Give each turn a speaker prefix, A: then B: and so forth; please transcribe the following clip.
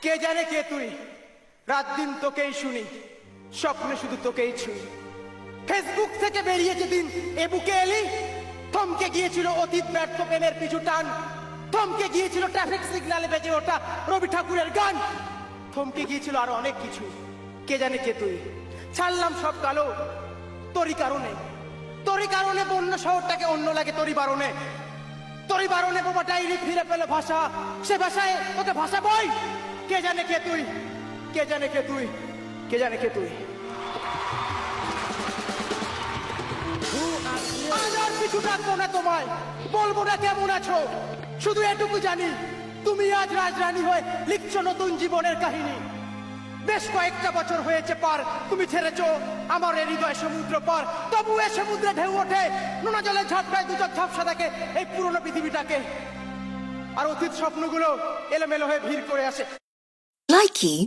A: কে জানে কে তুই, রাত দিন তোকেই শুনি, স্বপ্নে শুধু তোকেই ছুঁই। ফেসবুক থেকে বেরিয়ে যেদিন এ বুকে এলি, থমকে গিয়েছিল অতীত ব্যর্থ প্রেমের পিছু টান, থমকে গিয়েছিল ট্রাফিক সিগন্যালে বেজে ওঠা রবি ঠাকুরের গান, থমকে গিয়েছিল আরো অনেক কিছু। কে জানে কে তুই, ছাড়লাম সব কালো তোরই কারণে, তোরই কারণে বন্য শহরটাকে অন্য লাগে তোরই বারণে, তোরই বারণে বোমা ডাইরি ফিরে পেল ভাষা, সে ভাষায় তোকে ভাষা বই। কে জানে কে তুই, কে জানে কে তুই, কে জানে কে তুই। আজ আর কিছু ডাকবো না তোমায়, বলবো না কেমন আছো, শুধু এটুকু জানি তুমি আজ রাজরানী হয়ে লিখছো নতুন জীবনের কাহিনী। বেশ কয়েকটা বছর হয়েছে পার, তুমি ছেড়েছো আমার এই হৃদয় সমুদ্র পার, তবু এ সমুদ্রে ঢেউ ওঠে, নোনা জলের ঝাপটায় দুচোখ ঝাপসা থাকে এই পুরনো পৃথিবীটাকে, আর অতীত স্বপ্নগুলো এলোমেলো হয়ে ভিড় করে আসে।
B: Likey